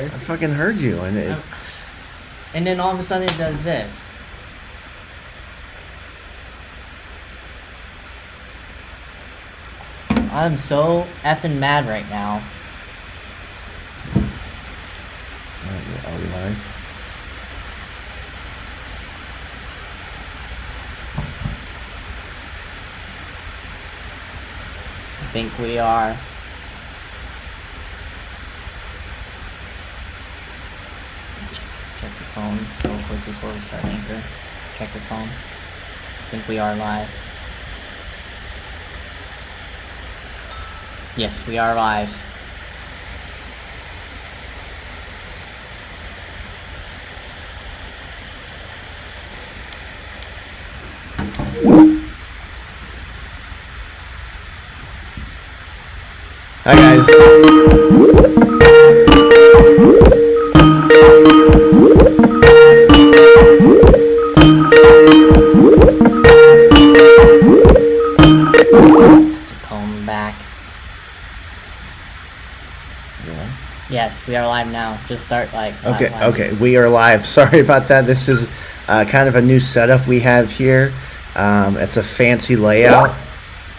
heard. I fucking heard you, And then all of a sudden it does this. I'm so effing mad right now. Are we live? I think we are. Check your phone real quick before we start Anchor. Check your phone. I think we are live. Yes, we are live. Hi guys. Come back. Yeah. Yes, we are live now. Just start Okay, live. okay, we are live. Sorry about that. This is kind of a new setup we have here. It's a fancy layout,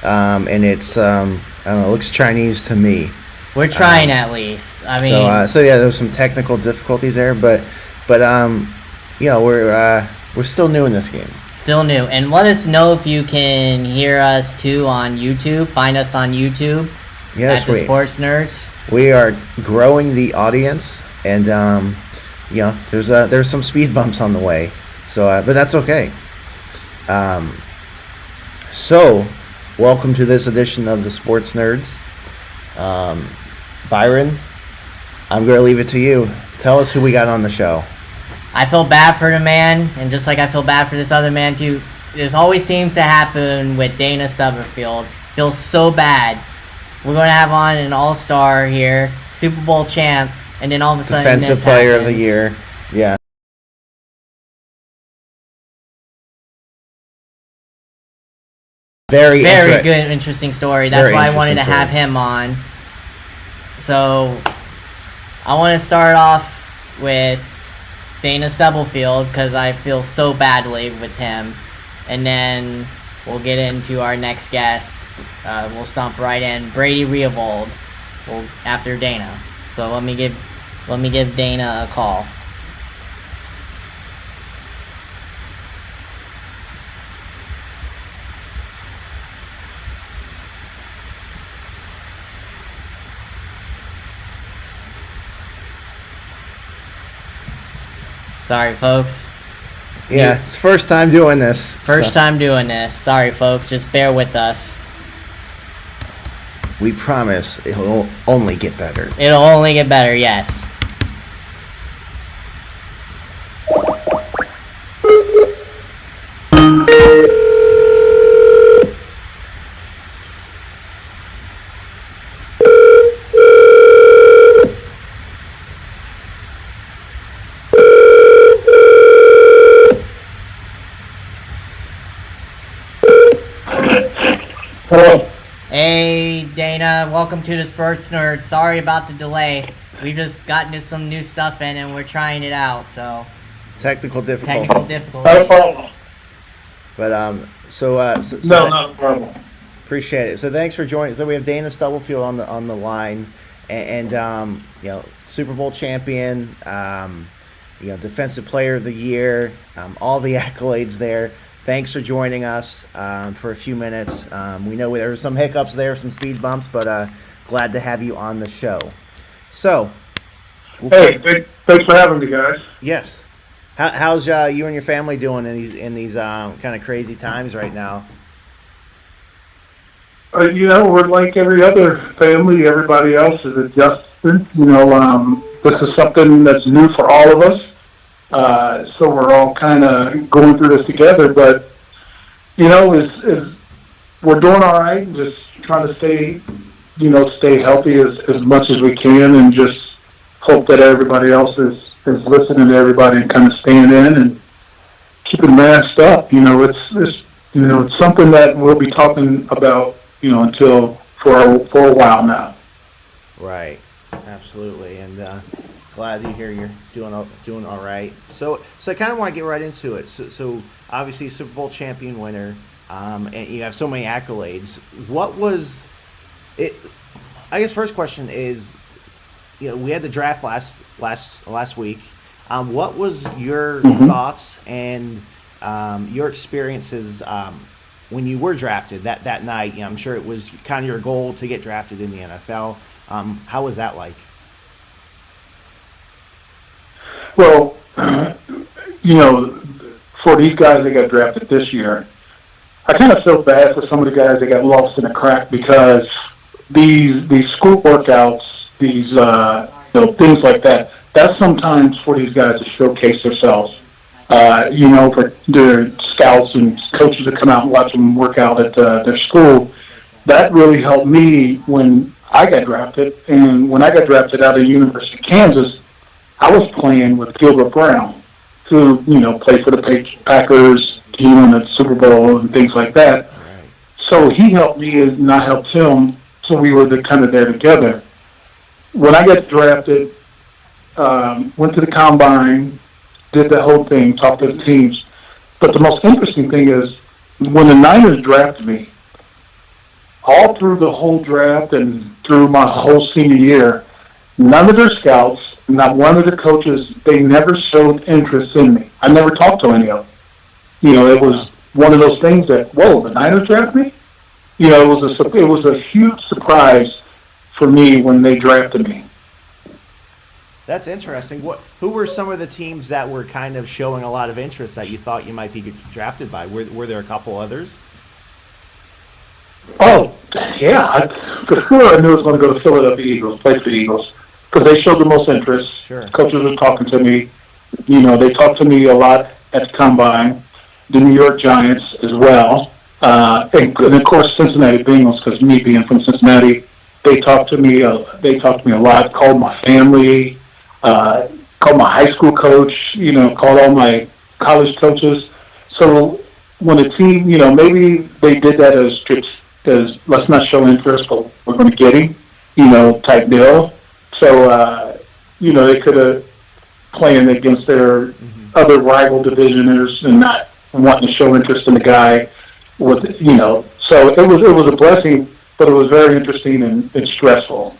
and it's I don't know, it looks Chinese to me. We're trying at least. I mean, So yeah, there's some technical difficulties there, but you know, we're still new in this game. still new. And let us know if you can hear us too on YouTube. Find us on YouTube Yes, at the Sports Nerds. we are growing the audience, and you know, there's some speed bumps on the way. So, but that's okay. So, welcome to this edition of the Sports Nerds. Byron, I'm going to leave it to you. Tell us who we got on the show. I feel bad for the man, and just like I feel bad for this other man too. This always seems to happen with Dana Stubblefield. Feels so bad. We're going to have on an all-star here, Super Bowl champ, and then all of a sudden Defensive this Player of happens. the Year. Yeah. Very Good, interesting story. That's Very why I wanted to interesting have story. him on. So, I want to start off with Dana Stubblefield because I feel so badly with him, and then we'll get into our next guest. We'll stomp right in Brady Reavold. After Dana. So let me give Dana a call. Sorry, folks. Yeah, it's first time doing this. First so time doing this. Sorry, folks. Just bear with us. We promise it'll only get better. It'll only get better, yes. Hello. Hey, Dana. Welcome to the Sports Nerds. Sorry about the delay. We've just gotten to some new stuff in and we're trying it out, so... Technical difficulties. Technical Not a difficulty. problem. But so No, not a problem. appreciate it. So thanks for joining. So we have Dana Stubblefield on the line, and you know, Super Bowl champion, you know, Defensive Player of the Year, all the accolades there. Thanks for joining us for a few minutes. We know there were some hiccups there, some speed bumps, but glad to have you on the show. So, Hey, thanks for having me, guys. yes, how's you and your family doing in these kind of crazy times right now? You know, we're like every other family. Everybody else is adjusting. You know, this is something that's new for all of us. So we're all kind of going through this together. But, you know, is we're doing all right. Just trying to stay healthy as much as we can, and just hope that everybody else is listening to everybody and kind of staying in and keeping masked up. You know, it's something that we'll be talking about, you know, until for a while now. Right, absolutely, and Glad to hear you're doing all right. So I kind of want to get right into it. So obviously Super Bowl champion winner, and you have so many accolades. What was it? I guess first question is, we had the draft last week. What was your thoughts and your experiences when you were drafted that night? I'm sure it was kind of your goal to get drafted in the NFL. How was that like? Well, for these guys that got drafted this year, I kind of feel bad for some of the guys that got lost in the crack because these school workouts, these things like that. That's sometimes for these guys to showcase themselves. For their scouts and coaches to come out and watch them work out at their school. That really helped me when I got drafted. And when I got drafted out of the University of Kansas, I was playing with Gilbert Brown, who, played for the Packers, he won the Super Bowl and things like that. Right. So he helped me and I helped him, so we were kind of there together. When I got drafted, went to the combine, did the whole thing, talked to the teams. But the most interesting thing is when the Niners drafted me, all through the whole draft and through my whole senior year, none of their scouts, not one of the coaches, they never showed interest in me. I never talked to any of them. It was one of those things that, whoa, the Niners drafted me? It was a huge surprise for me when they drafted me. That's interesting. Who were some of the teams that were kind of showing a lot of interest that you thought you might be drafted by? Were there a couple others? Oh, yeah. For sure I knew I was going to go to Philadelphia Eagles, play for the Eagles, because they showed the most interest. Sure. Coaches were talking to me. They talked to me a lot at the combine. The New York Giants as well. And of course, Cincinnati Bengals, because me being from Cincinnati, they talked to me a lot, called my family, called my high school coach, called all my college coaches. So when a team, maybe they did that as let's not show interest, but we're going to get him, type deal. So, they could have playing against their other rival divisioners and not wanting to show interest in the guy with, so it was a blessing, but it was very interesting and stressful.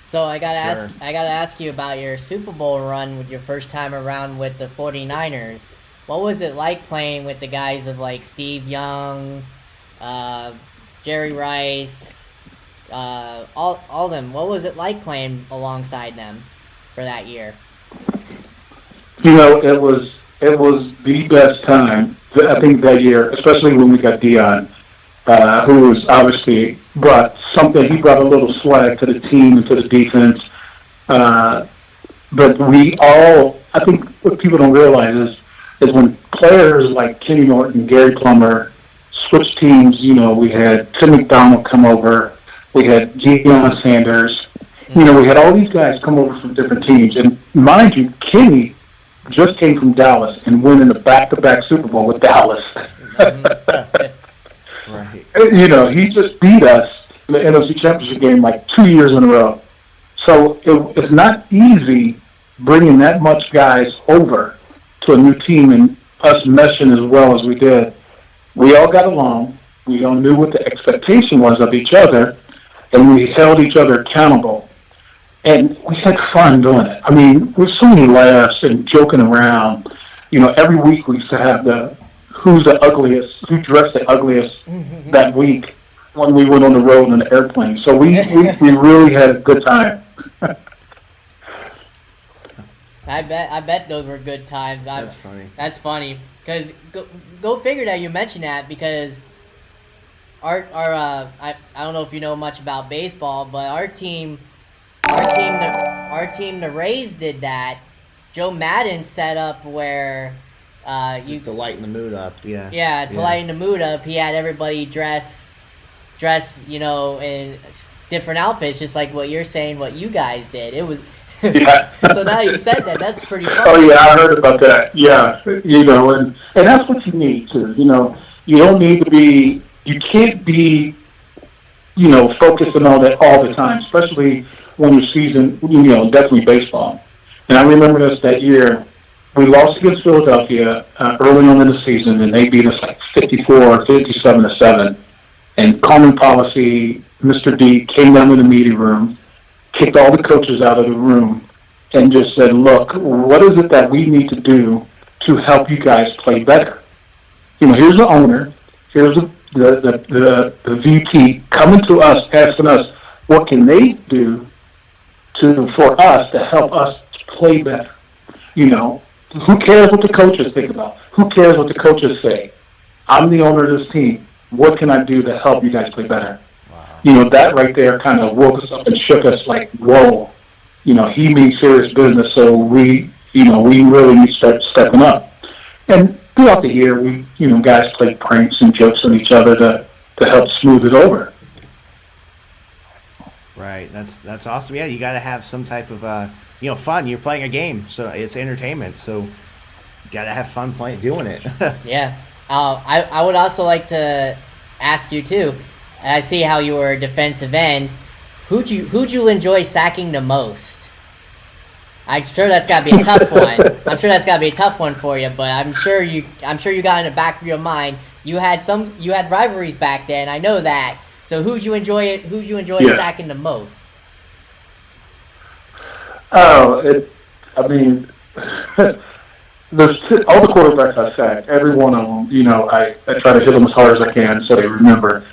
So I gotta ask you about your Super Bowl run with your first time around with the 49ers. What was it like playing with the guys of like Steve Young, Jerry Rice, all of them? What was it like playing alongside them for that year? It was the best time, I think, that year, especially when we got Dion, who was obviously he brought a little swag to the team and to the defense. But I think what people don't realize is when players like Kenny Norton, Gary Plummer switched teams, we had Tim McDonald come over, we had Deion Sanders, we had all these guys come over from different teams. And mind you, Kenny just came from Dallas and winning a back-to-back Super Bowl with Dallas. Right. He just beat us in the NFC Championship game like 2 years in a row. So it's not easy bringing that much guys over to a new team and us meshing as well as we did. We all got along. We all knew what the expectation was of each other, and we held each other accountable. And we had fun doing it. I mean, there were so many laughs and joking around. Every week we used to have who dressed the ugliest that week when we went on the road in the airplane. So we really had a good time. I bet those were good times. That's funny. That's funny because go figure that you mentioned that because I don't know if you know much about baseball, but our team, the Rays did that. Joe Madden set up where just to lighten the mood up, yeah. Yeah, to lighten the mood up, he had everybody dress, in different outfits, just like what you're saying, what you guys did. It was. Yeah. So now you said that, that's pretty funny. Oh yeah, I heard about that. Yeah, and that's what you need to. You don't need to be. You can't be. Focusing on that all the time, especially won your season, definitely baseball. And I remember this that year. We lost against Philadelphia early on in the season, and they beat us like 54, 57-7. And common policy, Mr. D came down to the meeting room, kicked all the coaches out of the room, and just said, look, what is it that we need to do to help you guys play better? Here's the owner, here's the VP coming to us, asking us, what can they do for us to help us play better? Who cares what the coaches think about? Who cares what the coaches say? I'm the owner of this team. What can I do to help you guys play better? Wow. That right there kind of woke us up and shook us like, whoa, he means serious business. So we really need to start stepping up. And throughout the year, we, guys played pranks and jokes on each other to help smooth it over. Right. That's awesome. Yeah, you got to have some type of fun. You're playing a game, so it's entertainment. So you got to have fun doing it. Yeah. I would also like to ask you too. I see how you were a defensive end. Who'd you enjoy sacking the most? I'm sure that's got to be a tough one for you. But I'm sure you got in the back of your mind. You had rivalries back then. I know that. So who'd you enjoy sacking the most? There's all the quarterbacks I sacked, every one of them, I try to hit them as hard as I can so they remember.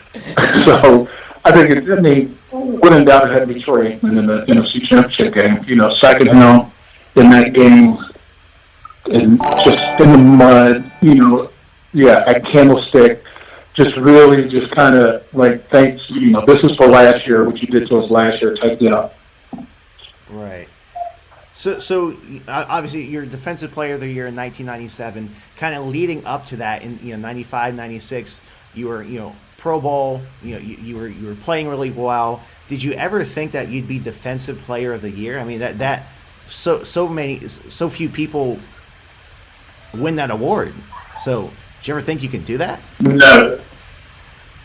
So I think when in doubt, it had to be Troy Aikman in the NFC Championship game. Sacking him in that game and just in the mud, at Candlestick, just really just kind of like, thanks, this is for last year, what you did to us last year, type deal. Right. So obviously you're Defensive Player of the Year in 1997. Kind of leading up to that in 95, 96, you were Pro Bowl. You were playing really well. Did you ever think that you'd be Defensive Player of the Year? I mean that so few people win that award. So did you ever think you could do that? No,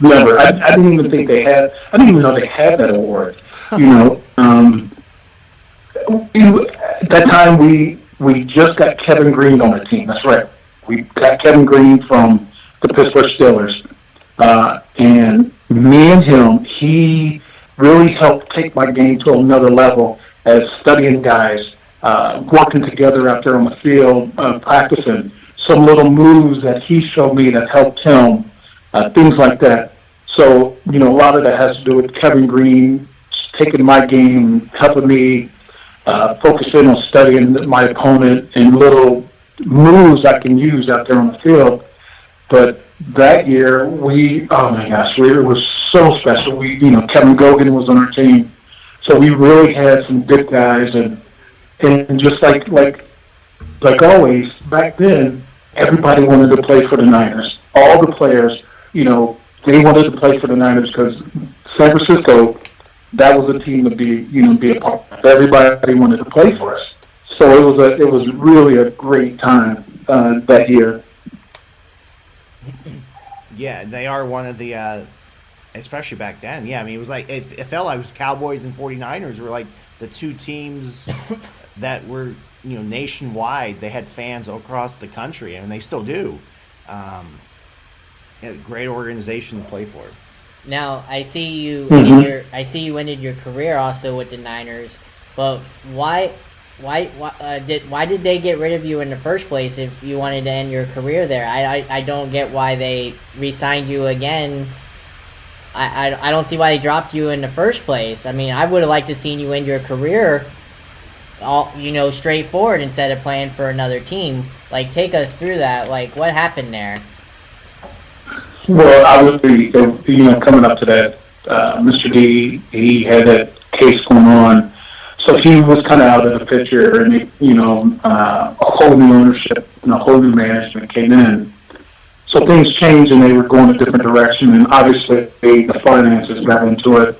never. I didn't even think they had. I didn't even know they had that award. At that time, we just got Kevin Green on the team. That's right. We got Kevin Green from the Pittsburgh Steelers. And me and him, he really helped take my game to another level as studying guys, working together out there on the field, practicing some little moves that he showed me that helped him, things like that. So, a lot of that has to do with Kevin Green taking my game, helping me focusing on studying my opponent and little moves I can use out there on the field. But that year, it was so special. Kevin Gogan was on our team, so we really had some good guys, and just like always back then, everybody wanted to play for the Niners. All the players, they wanted to play for the Niners because San Francisco, that was a team to be a part of. Everybody wanted to play for us. So it was really a great time that year. Yeah, they are one of the, especially back then. Yeah, I mean, it was like, it felt like it was Cowboys and 49ers were like the two teams that were, nationwide. They had fans all across the country, and they still do. Great organization to play for. Now, I see you ended your career also with the Niners, but why did they get rid of you in the first place if you wanted to end your career there? I don't get why they re-signed you again. I don't see why they dropped you in the first place. I mean, I would have liked to seen you end your career all straightforward instead of playing for another team. Like, take us through that. Like, what happened there? Well, obviously, coming up to that, Mr. D, he had that case going on. So he was kind of out of the picture, and a whole new ownership and a whole new management came in. So things changed, and they were going a different direction. And obviously, the finances got into it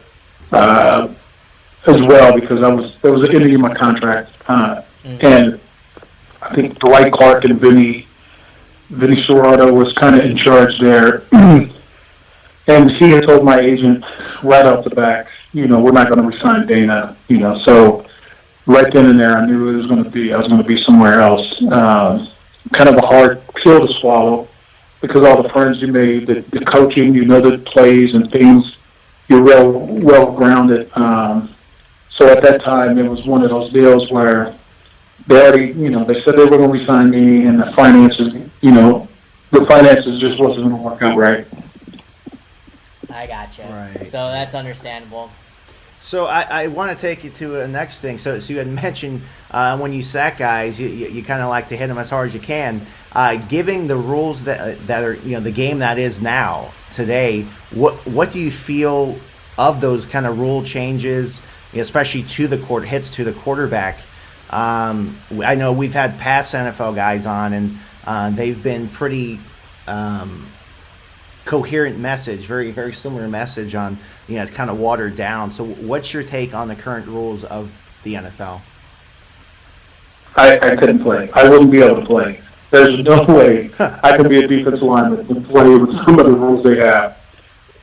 as well because there was an ending in my contract, and I think Dwight Clark and Vinny Sorado was kind of in charge there, and he had told my agent right off the back, we're not going to resign Dana, so right then and there, I knew I was going to be somewhere else. Kind of a hard pill to swallow because all the friends you made, the coaching, the plays and things, you're well grounded. So at that time, it was one of those deals where they already, they said they were going to resign me, and the finances just wasn't going to work out right. I gotcha. Right. So that's understandable. So I want to take you to a next thing. So you had mentioned when you sack guys, you kind of like to hit them as hard as you can. Giving the rules that are the game that is now today, what do you feel of those kind of rule changes, especially to the hits to the quarterback? I know we've had past NFL guys on, and they've been pretty coherent message, very, very similar message on, it's kind of watered down. So what's your take on the current rules of the NFL? I couldn't play. I wouldn't be able to play. There's no way I can be a defensive lineman and play with some of the rules they have.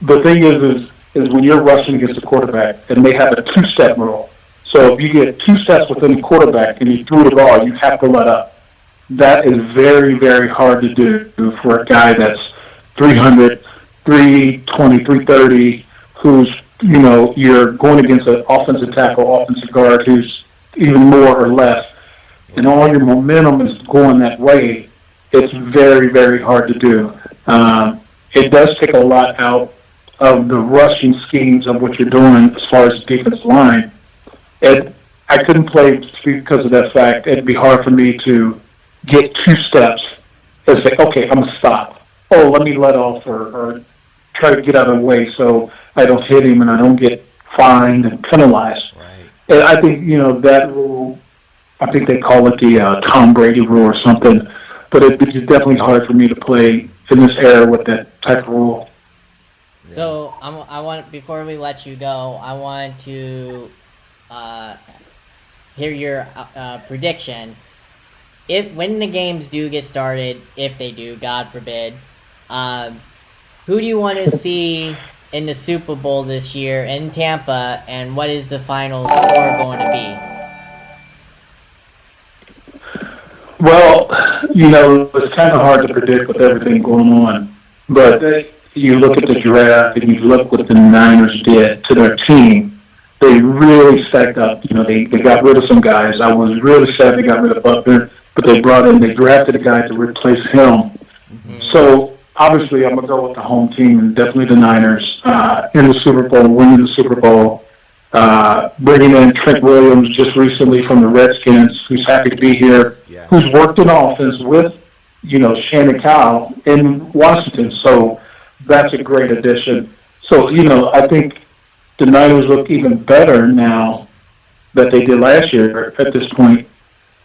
The thing is when you're rushing against a quarterback and they have a two-step rule. So if you get 2 steps within the quarterback and you threw the ball, you have to let up. That is very, very hard to do for a guy that's 300, 320, 330, who's, you're going against an offensive tackle, offensive guard who's even more or less, and all your momentum is going that way. It's very, very hard to do. It does take a lot out of the rushing schemes of what you're doing as far as defensive line. I couldn't play because of that fact. It'd be hard for me to get 2 steps and say, okay, I'm going to stop. Oh, let me let off or try to get out of the way so I don't hit him and I don't get fined and penalized. Right. And I think, that rule, I think they call it the Tom Brady rule or something, but it's definitely hard for me to play in this era with that type of rule. Yeah. So I want, before we let you go, I want to hear your prediction. When the games do get started, if they do, God forbid, who do you want to see in the Super Bowl this year in Tampa, and what is the final score going to be? Well, it's kind of hard to predict with everything going on, but you look at the draft and you look what the Niners did to their team. They really stacked up. They got rid of some guys. I was really sad they got rid of Butler, but they drafted a guy to replace him. Mm-hmm. So obviously I'm going to go with the home team, and definitely the Niners in the Super Bowl, winning the Super Bowl, bringing in Trent Williams just recently from the Redskins, who's happy to be here, who's worked in offense with, Shannon Kyle in Washington. So that's a great addition. So, I think the Niners look even better now that they did last year at this point.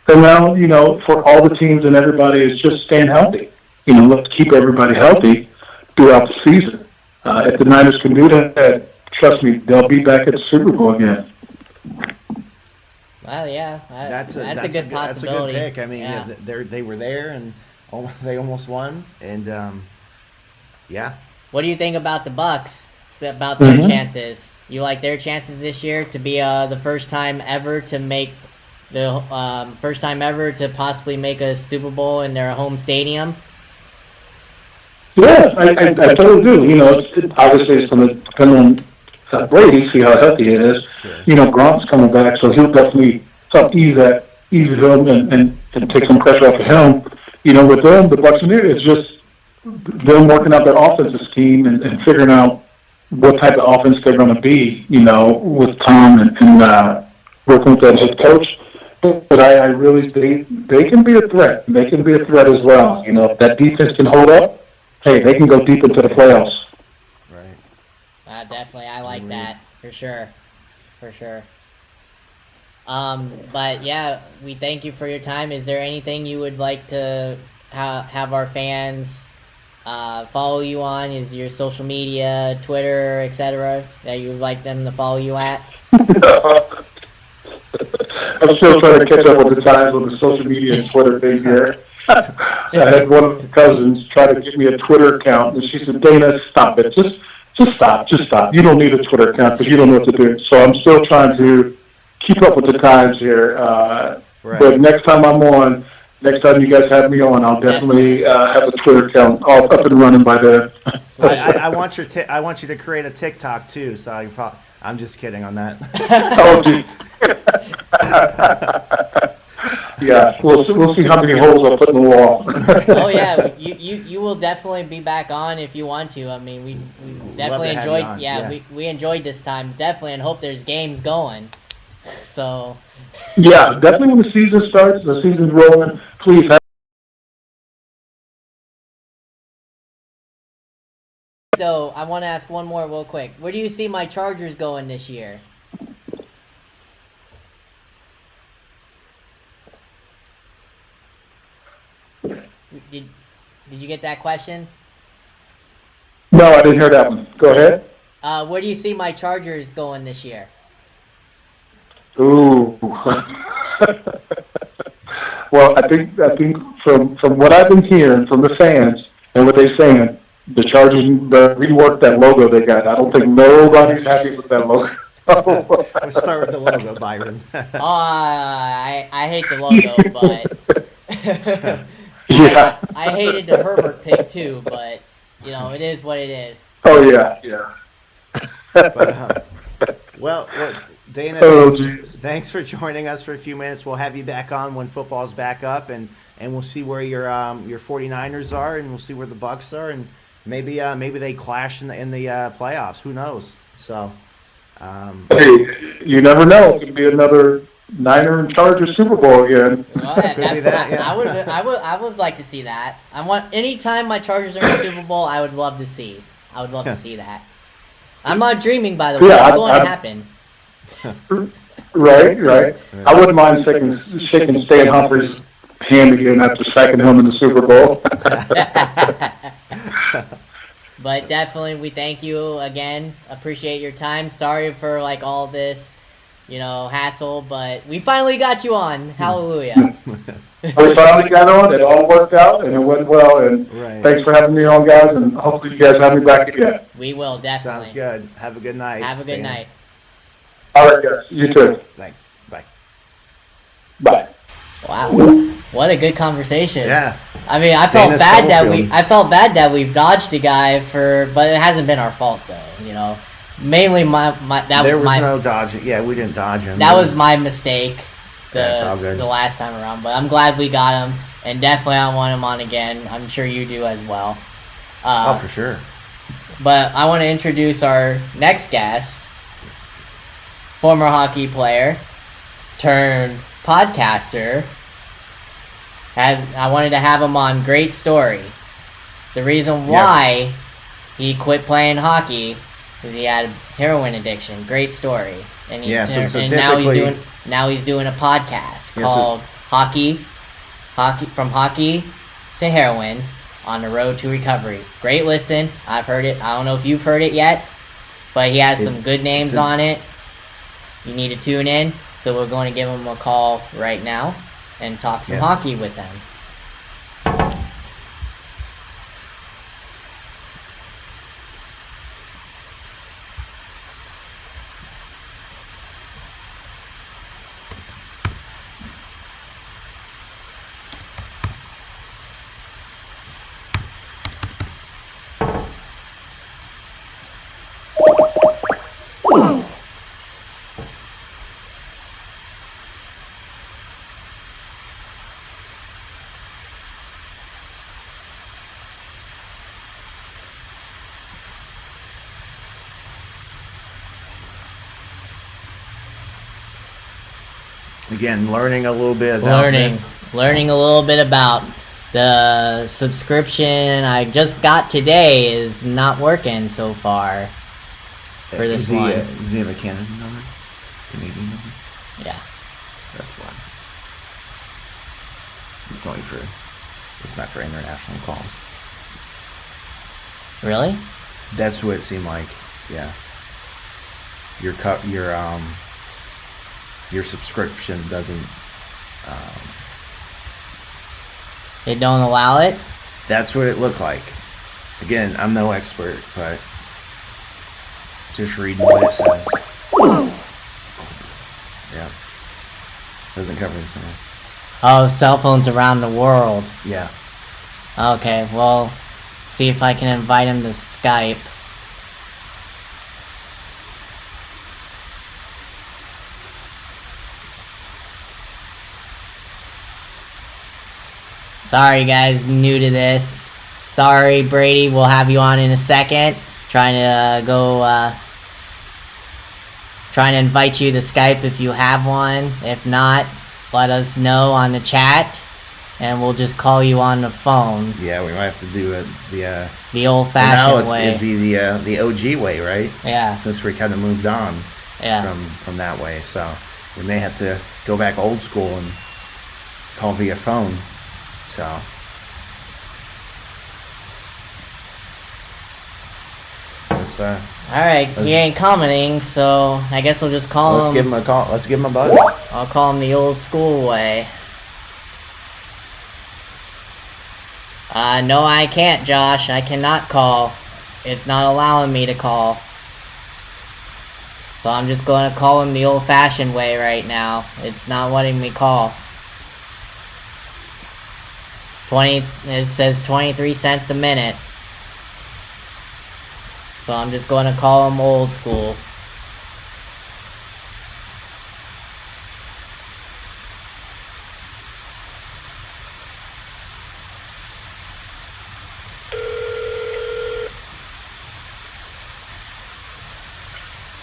And now, for all the teams and everybody is just staying healthy. Let's keep everybody healthy throughout the season. If the Niners can do that, trust me, they'll be back at the Super Bowl again. Well, yeah, that's a good possibility. That's a good pick. I mean, they were there and they almost won. And yeah. What do you think about the Bucs? About their chances? You like their chances this year to be the first time ever to make possibly make a Super Bowl in their home stadium? Yeah, I totally do. Obviously it's going to depend on Brady, see how healthy he is. Sure. Gronk's coming back, so he'll definitely help ease him and take some pressure off of him. With them, the Buccaneers, it's just them working out their offensive scheme and figuring out what type of offense they're going to be, with Tom and working with that head coach. But I really think they can be a threat. They can be a threat as well. If that defense can hold up, hey, they can go deep into the playoffs. Right. Definitely. I like that. For sure. But yeah, we thank you for your time. Is there anything you would like to have our fans follow you on? Is your social media, Twitter, etc., that you would like them to follow you at? I'm still trying to catch up with the times on the social media and Twitter thing here. I had one of the cousins try to give me a Twitter account, and she said, "Dana, stop it. Just stop. You don't need a Twitter account because you don't know what to do. So I'm still trying to keep up with the times here. Right. But next time you guys have me on, I'll definitely have a Twitter account all up and running by then. I want I want you to create a TikTok too. So I'm just kidding on that. Oh, geez. Yeah, we'll see how many holes I'll put in the wall. Oh yeah, you will definitely be back on if you want to. I mean, we definitely to have you enjoyed. on, Yeah, yeah. we enjoyed this time definitely, and hope there's games going. So Yeah, definitely when the season starts, the season's rolling, please have. though, I want to ask one more real quick. Where do you see my Chargers going this year? Did you get that question? No, I didn't hear that one. Go ahead. Where do you see my Chargers going this year? Ooh. Well, I think from what I've been hearing from the fans and what they're saying, the Chargers reworked that logo they got. I don't think nobody's happy with that logo. Let's start with the logo, Byron. I hate the logo, but Yeah. I hated the Herbert pick too, but it is what it is. Oh yeah. But, well, Dana, Oh, thanks for joining us for a few minutes. We'll have you back on when football's back up, and we'll see where your 49ers are, and we'll see where the Bucks are, and maybe they clash in the playoffs. Who knows? So, Hey, you never know. It could be another Niner and Chargers Super Bowl again. Well, Could be that, yeah. I would like to see that. Anytime my Chargers are in the Super Bowl, I would love to see. I would love to see that. I'm not dreaming, by the way. Yeah, It's going to happen. Right. I wouldn't mind shaking Stan Humphrey's hand again after sacking him in the Super Bowl. But definitely, we thank you again. Appreciate your time. Sorry for all this, hassle, but we finally got you on. Hallelujah. We finally got on. It all worked out, and it went well. And Right. thanks for having me on, guys. And hopefully you guys have me back again. We will definitely. Sounds good. Have a good night. Have a good Dana. night. All right, guys. You too. Thanks. Bye. Bye. Wow, what a good conversation. Yeah. I mean, I felt Dana bad that we've dodged a guy but it hasn't been our fault though. Mainly There was no dodging. Yeah, we didn't dodge him. that was my mistake. That's all good. The last time around, but I'm glad we got him, and definitely I want him on again. I'm sure you do as well. for sure. But I want to introduce our next guest, former hockey player turned podcaster. I wanted to have him on. Great story. The reason why he quit playing hockey is he had a heroin addiction. Great story. And now he's doing a podcast called Hockey from Hockey to Heroin on the Road to Recovery. Great listen. I've heard it. I don't know if you've heard it yet, but he has some good names on it. You need to tune in. So we're going to give him a call right now and talk some hockey with them. Again, learning a little bit about this. Learning a little bit about the subscription I just got today is not working so far for this one. Is he have a Canada number? Canadian number? Yeah. That's why. It's not for international calls. Really? That's what it seemed like. Yeah. Your subscription doesn't. They don't allow it? That's what it looked like. Again, I'm no expert, but Just reading what it says. Yeah. Doesn't cover the song. Oh, cell phones around the world. Yeah. Okay, well, see if I can invite him to Skype. Sorry guys, new to this. Sorry Brady, we'll have you on in a second. Trying to invite you to Skype if you have one. If not, let us know on the chat and we'll just call you on the phone. Yeah, we might have to do the old-fashioned now way. it'd be the OG way, right? Yeah. Since we kind of moved on Yeah. from that way, so we may have to go back old school and call via phone. So let's Alright, he ain't commenting, so I guess we'll just call let's him. give him a call. Let's give him a buzz. I'll call him the old school way. No, I can't, Josh. I cannot call. It's not allowing me to call. So I'm just going to call him the old-fashioned way right now. It's not letting me call. It says 23 cents a minute. So I'm just going to call him old school.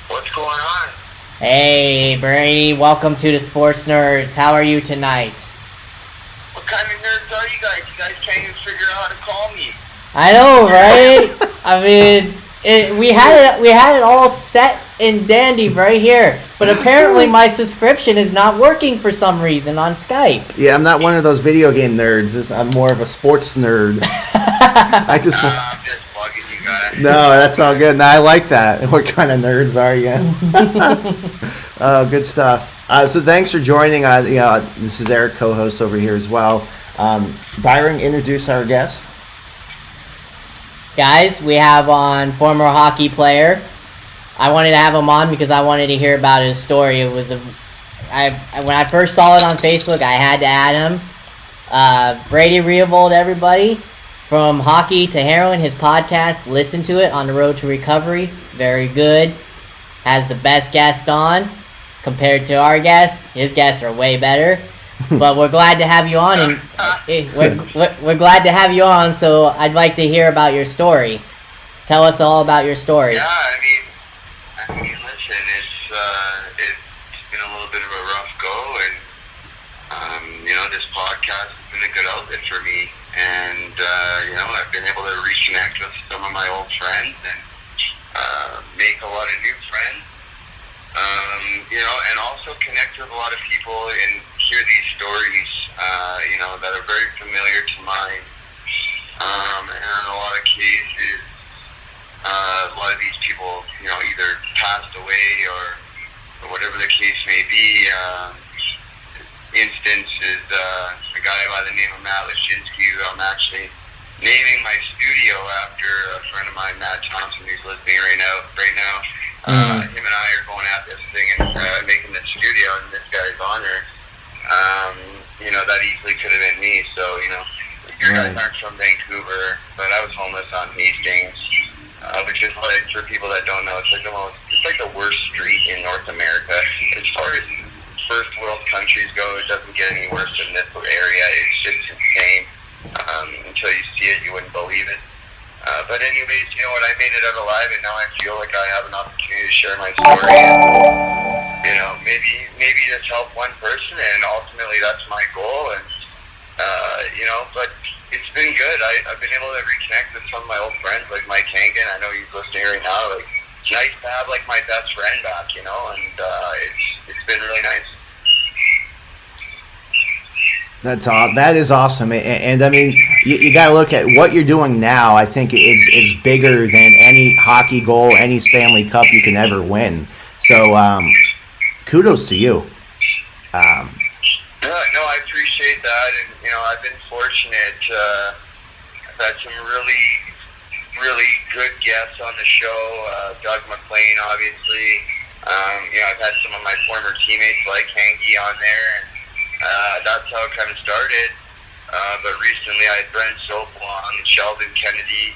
What's going on? Hey, Brady, welcome to the Sports Nerds. How are you tonight? What kind of nerds are you guys? You guys can't even figure out how to call me. I know, right? I mean, we had it all set and dandy right here, but apparently my subscription is not working for some reason on Skype. Yeah, I'm not one of those video game nerds. I'm more of a sports nerd. I just. I'm just bugging you guys. No, that's all good. No, I like that. What kind of nerds are you? Oh, good stuff. So thanks for joining. This is Eric, co-host over here as well. Byron, introduce our guest. Guys, we have on former hockey player. I wanted to have him on because I wanted to hear about his story. It was when I first saw it on Facebook, I had to add him. Brady Reavold, everybody. From hockey to heroin, his podcast, listen to it, On the Road to Recovery. Very good. Has the best guest on compared to our guest. His guests are way better. But we're glad to have you on, and we're glad to have you on, so I'd like to hear about your story. Tell us all about your story. Yeah, I mean, listen, it's been a little bit of a rough go, and this podcast has been a good outlet for me, and I've been able to reconnect with some of my old friends and make a lot of new friends, and also connect with a lot of people and hear these stories, that are very familiar to mine, and in a lot of cases, a lot of these people, either passed away or whatever the case may be. Instance is a guy by the name of Matt Lashinsky, who I'm actually naming my studio after a friend of mine, Matt Thompson, who's listening right now. Him and I are going at this thing and making the studio in this guy's honor. That easily could have been me. So, you guys aren't from Vancouver, but I was homeless on Hastings, which is like, for people that don't know, it's like the worst street in North America. As far as first world countries go, it doesn't get any worse than this area. It's just insane. Until you see it, you wouldn't believe it. But anyways, I made it out alive, and now I feel like I have an opportunity to share my story. And, maybe just help one person, and ultimately that's my goal. And but it's been good. I've been able to reconnect with some of my old friends, like Mike Hankin. I know he's listening right now. Like, it's nice to have like my best friend back, and it's been really nice. That is awesome, and I mean, you got to look at what you're doing now. I think is bigger than any hockey goal, any Stanley Cup you can ever win. So, kudos to you. No, I appreciate that, and I've been fortunate. I've had some really really good guests on the show. Doug McLean, obviously. I've had some of my former teammates like Hanky on there, and that's how it kind of started. But recently I had Brent Sopel on, Sheldon Kennedy,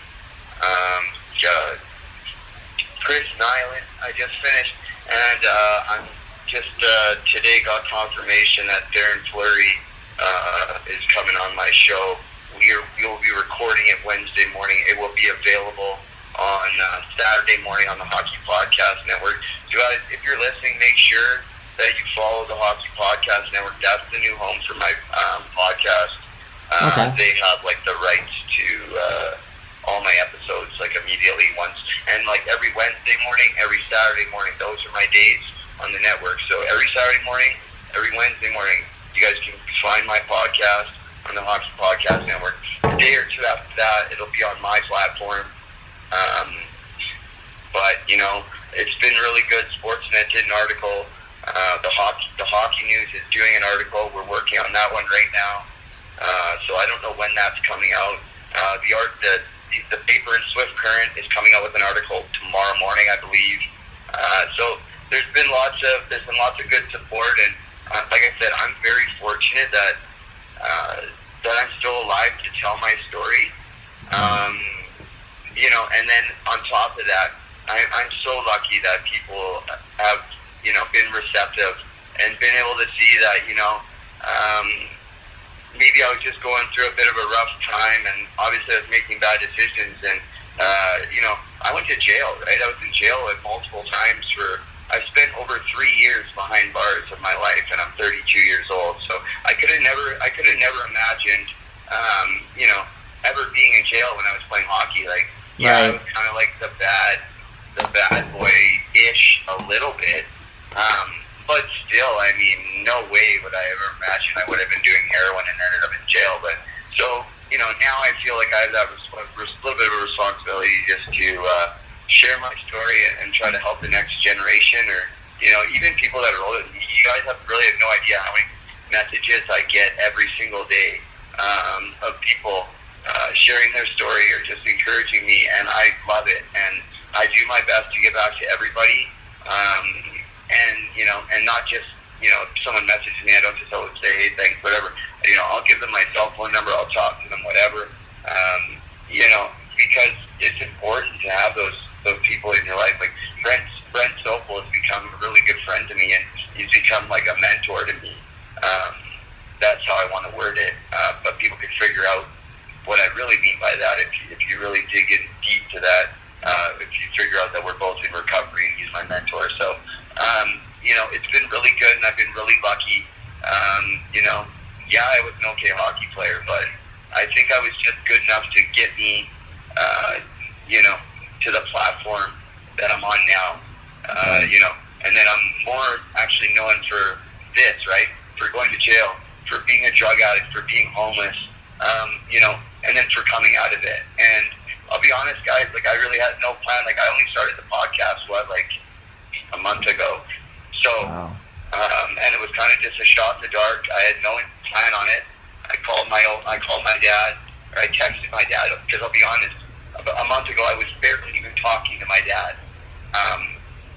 Chris Nyland, I just finished, and I'm just today got confirmation that Darren Fleury is coming on my show. We will be recording it Wednesday morning. It will be available on Saturday morning on the Hockey Podcast Network. So guys, if you're listening, make sure that you follow the Hockey Podcast Network. That's the new home for my podcast. Okay. They have like the rights to all my episodes like immediately once, and like every Wednesday morning, every Saturday morning. Those are my days on the network. So every Saturday morning, every Wednesday morning, you guys can find my podcast on the Hockey Podcast Network. A day or two after that, it'll be on my platform. But it's been really good. Sportsnet did an article. The hockey news is doing an article. We're working on that one right now. So I don't know when that's coming out. The paper in Swift Current is coming out with an article tomorrow morning, I believe. So there's been lots of good support, and like I said, I'm very fortunate that I'm still alive to tell my story. And then on top of that, I'm so lucky that people have been receptive and been able to see that maybe I was just going through a bit of a rough time, and obviously I was making bad decisions, and I went to jail, right? I was in jail multiple times I spent over 3 years behind bars of my life, and I'm 32 years old. So I could have never imagined, ever being in jail when I was playing hockey. Like, I was kind of like the bad boy-ish a little bit. But still, I mean, no way would I ever imagine I would have been doing heroin and ended up in jail. But so, now I feel like I have that little bit of a responsibility just to share my story and try to help the next generation, or even people that are older than me. You guys really have no idea how many messages I get every single day of people sharing their story or just encouraging me, and I love it. And I do my best to get back to everybody. And not just, if someone messages me, I don't just always say, hey, thanks, whatever. I'll give them my cell phone number, I'll talk to them, whatever. Because it's important to have those people in your life. Like Brent Sopel has become a really good friend to me, and he's become like a mentor to me. That's how I want to word it. But people can figure out what I really mean by that if you really dig in deep to that. If you figure out that we're both in recovery and he's my mentor. So, it's been really good, and I've been really lucky. I was an okay hockey player, but I think I was just good enough to get me, to the platform that I'm on now. And then I'm more actually known for this, right? For going to jail, for being a drug addict, for being homeless, and then for coming out of it. And I'll be honest, guys, like I really had no plan. Like I only started the podcast, a month ago. So, Wow. And it was kind of just a shot in the dark. I had no plan on it. I called my dad, or I texted my dad, because I'll be honest, a month ago I was barely even talking to my dad.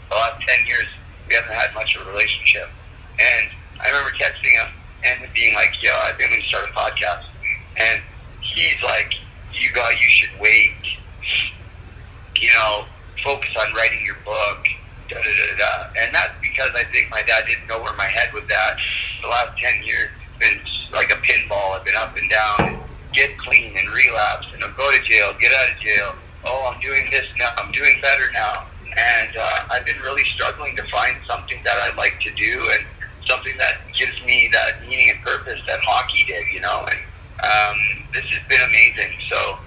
The last 10 years, we haven't had much of a relationship. And I remember texting him and being like, I've been going to start a podcast. And he's like, you should wait, focus on writing your book, And that's because I think my dad didn't know where my head was at. The last 10 years, it's been like a pinball. I've been up and down, get clean and relapse, and I'll go to jail, get out of jail. Oh, I'm doing this now. I'm doing better now. And I've been really struggling to find something that I like to do and something that gives me that meaning and purpose that hockey did, And this has been amazing. So,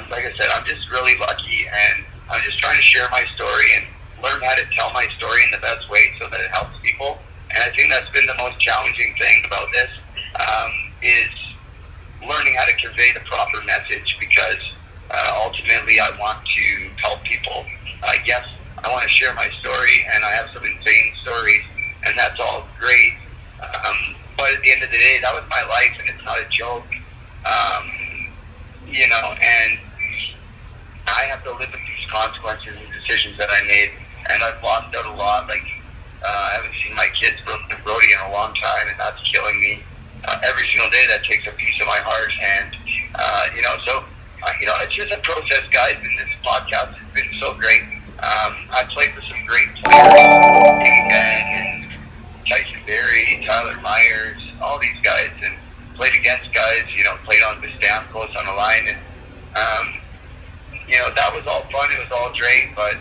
like I said, I'm just really lucky, and I'm just trying to share my story and learn how to tell my story in the best way so that it helps people. And I think that's been the most challenging thing about this, is learning how to convey the proper message, because ultimately I want to help people. Yes, I want to share my story, and I have some insane stories, and that's all great. But at the end of the day, that was my life, and it's not a joke. And I have to live with these consequences and decisions that I made, and I've lost out a lot. Like, I haven't seen my kids, Brooke and Brody, in a long time, and that's killing me. Every single day, that takes a piece of my heart, and it's just a process, guys. And this podcast has been so great. I played with some great players, and Tyson Berry, Tyler Myers, all these guys, and played against guys. Played on the Stamkos on the line, and that was all fun. It was all great, but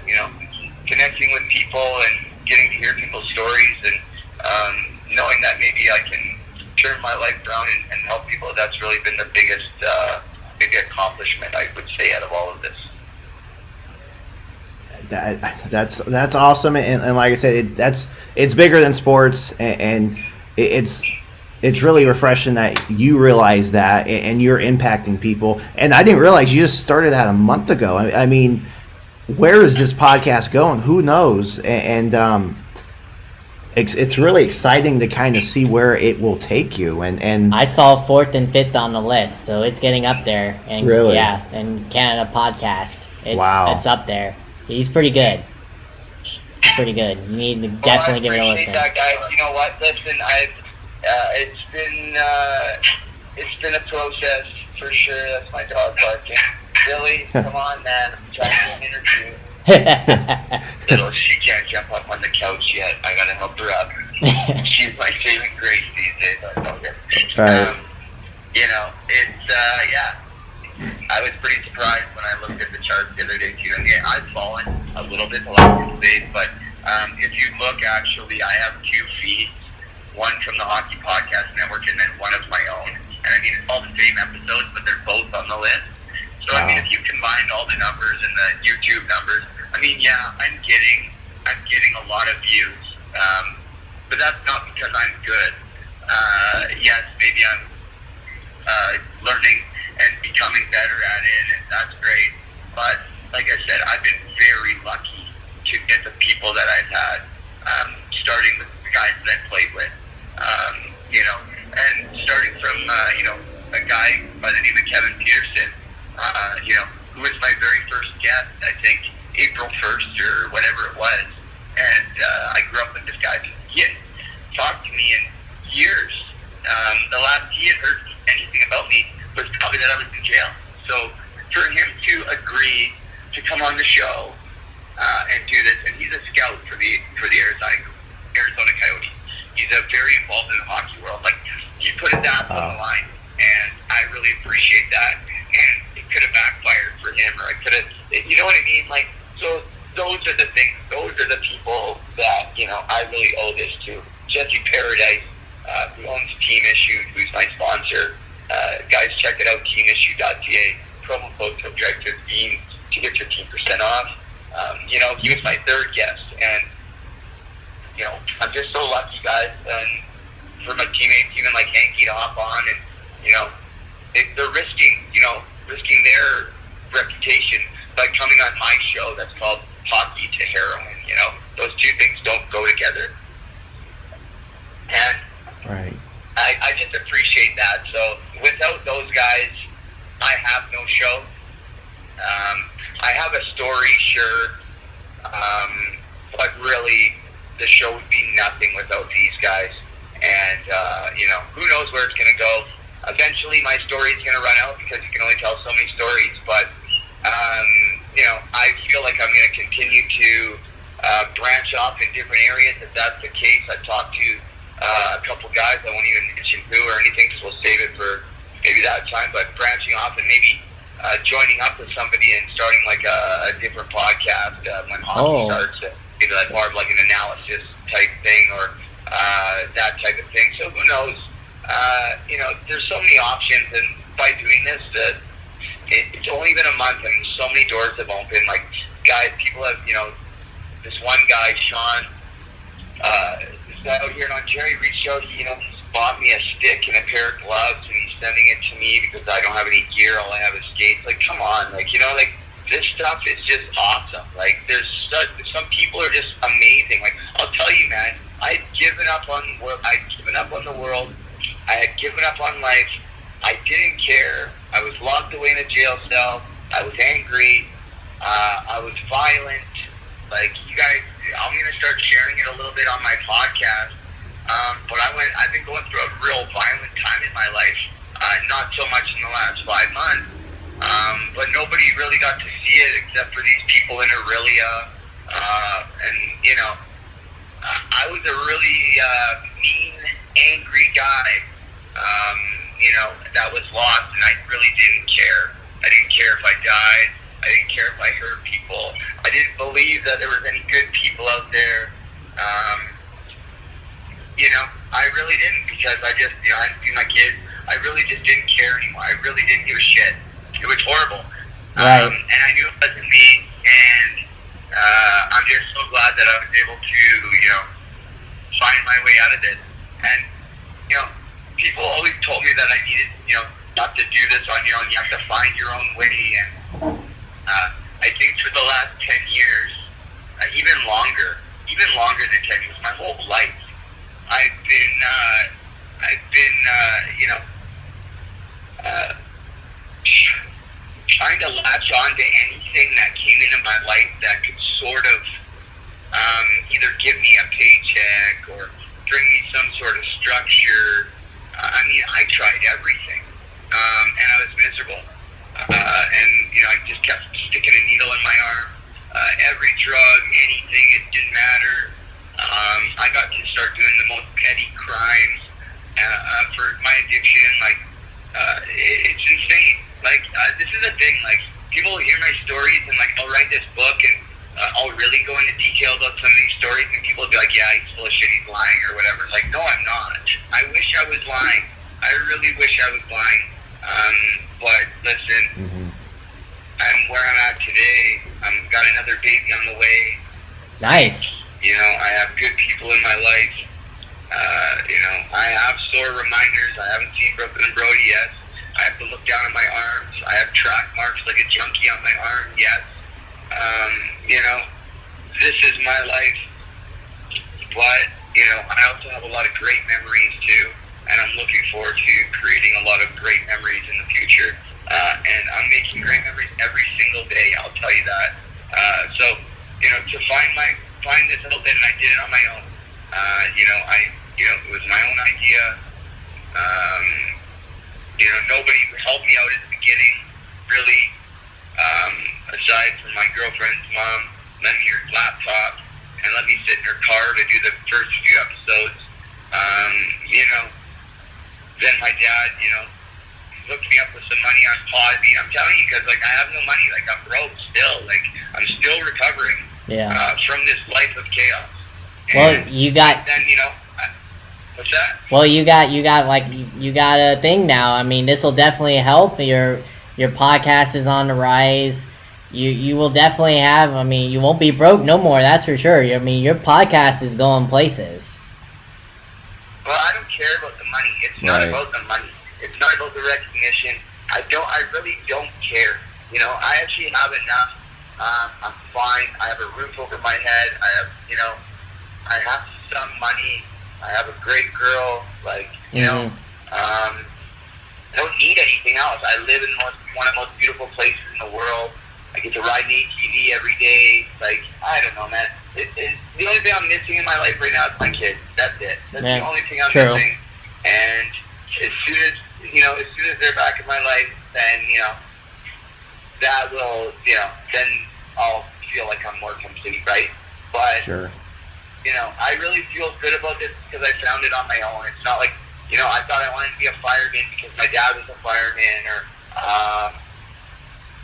connecting with people and getting to hear people's stories, and knowing that maybe I can turn my life around and help people. That's really been the biggest big accomplishment, I would say, out of all of this. That's awesome, and like I said, it's bigger than sports, and it's really refreshing that you realize that, and you're impacting people. And I didn't realize you just started that a month ago. I mean, where is this podcast going? Who knows? And it's really exciting to kind of see where it will take you. And I saw 4th and 5th on the list, so it's getting up there. And really? Yeah, and Canada podcast. Wow. It's up there. He's pretty good. He's pretty good. You need to definitely give it a listen. That, guys. You know what? Listen, it's been a process for sure. That's my dog barking. Billy, come on, man. I'm trying to do an interview. She can't jump up on the couch yet. I gotta help her up. She's my saving grace these days. I love her. Right. I was pretty surprised when I looked at the charts the other day too. And yeah, I've fallen a little bit the last few days, but if you look, actually, I have 2 feeds. One from the Hockey Podcast Network, and then one of my own. And I mean, it's all the same episodes, but they're both on the list. So I mean, if you combine all the numbers and the YouTube numbers, I mean, yeah, I'm getting a lot of views, but that's not because I'm good. Yes, maybe I'm learning and becoming better at it, and that's great. But like I said, I've been very lucky to get the people that I've had, starting with the guys that I played with, and starting from a guy by the name of Kevin Peterson, who was my very first guest, I think April 1st or whatever it was. And I grew up with this guy. He hadn't talked to me in years. The last he had heard anything about me was probably that I was in jail. So for him to agree to come on the show and do this, and he's a scout for the Arizona Coyotes. He's very involved in the hockey world. Like, he put his ass on the line, and I really appreciate that. And it could have backfired for him, or I could have, you know what I mean? Like, so those are the things, those are the people that, I really owe this to. Jesse Paradise, who owns Team Issued, who's my sponsor. Guys, check it out, teamissue.ca. Promo code TOPDREG15 to get your 15% off. He was my 3rd guest, and I'm just so lucky, guys, and for my teammates, even like Hanky, to hop on, and they're risking their reputation by coming on my show that's called Hockey to Heroin. Those two things don't go together, and right. I just appreciate that. So without those guys, I have no show. I have a story, sure, but really, the show would be nothing without these guys. And, who knows where it's going to go. Eventually, my story is going to run out because you can only tell so many stories. But, I feel like I'm going to continue to branch off in different areas. If that's the case, I've talked to a couple guys. I won't even mention who or anything because we'll save it for maybe that time. But branching off and maybe joining up with somebody and starting like a different podcast when hockey starts. Either like more of like an analysis type thing or that type of thing. So who knows? There's so many options, and by doing this, it's only been a month, and so many doors have opened. Like, guys, people have, this one guy, Sean, this guy out here in Ontario reached out. He's bought me a stick and a pair of gloves, and he's sending it to me because I don't have any gear. All I have is skates. Like, come on, this stuff is just awesome. Like, some people are just amazing. Like, I'll tell you, man, I'd given up on the world. I had given up on life. I didn't care. I was locked away in a jail cell. I was angry. I was violent. Like, you guys, I'm going to start sharing it a little bit on my podcast. But I've been going through a real violent time in my life. Not so much in the last 5 months. But nobody really got to see it except for these people in Aurelia. And, you know, I was a really mean, angry guy, you know, that was lost, and I really didn't care. I didn't care if I died. I didn't care if I hurt people. I didn't believe that there was any good people out there. You know, I really didn't, because I just, you know, I see my kids. I really just didn't care anymore. I really didn't give a shit. It was horrible. Right. And I knew it wasn't me, and I'm just so glad that I was able to, you know, find my way out of this. And, you know, people always told me that I needed, you know, not to do this on your own. You have to find your own way. And I think for the last 10 years, even longer than 10 years, my whole life, I've been, you know, trying to latch on to anything that came into my life that could sort of either give me a paycheck or bring me some sort of structure. I mean, I tried everything, and I was miserable. And, you know, I just kept sticking a needle in my arm. Every drug, anything, it didn't matter. I got to start doing the most petty crimes for my addiction. Like, it's insane. Like, this is a thing. Like, people hear my stories and, like, I'll write this book and I'll really go into detail about some of these stories, and people will be like, yeah, he's full of shit, he's lying or whatever. Like, no, I'm not. I wish I was lying. I really wish I was lying. But listen, I'm where I'm at today. I've got another baby on the way. Nice. You know, I have good people in my life. You know, I have sore reminders. I haven't seen Brooklyn Brody yet. I have to look down at my arms. I have track marks like a junkie on my arm yet. You know, this is my life. But, you know, I also have a lot of great memories too. And I'm looking forward to creating a lot of great memories in the future. And I'm making great memories every single day, I'll tell you that. So, you know, to find this outlet, and I did it on my own. You know, it was my own idea. You know, nobody helped me out at the beginning, really, aside from my girlfriend's mom. Lent me her laptop and let me sit in her car to do the first few episodes. You know, then my dad, you know, hooked me up with some money on Podbean. I'm telling you, because, like, I have no money. Like, I'm broke still. Like, I'm still recovering from this life of chaos. Well, you got. Then, you know, what's that? Well, you got a thing now. I mean, this will definitely help. Your podcast is on the rise. You will definitely have. I mean, you won't be broke no more. That's for sure. I mean, your podcast is going places. Well, I don't care about the money. It's not about the money. It's not about the recognition. I really don't care. You know, I actually have enough. I'm fine. I have a roof over my head. I have some money. I have a great girl. Like, you know, I don't need anything else. I live in one of the most beautiful places in the world. I get to ride an ATV every day. Like, I don't know, man. The only thing I'm missing in my life right now is my kids. That's it. That's the only thing I'm missing. And as soon as they're back in my life, then, you know, that will, you know, then I'll feel like I'm more complete, right? But, you know, I really feel good about this because I found it on my own. It's not like, you know, I thought I wanted to be a fireman because my dad was a fireman, or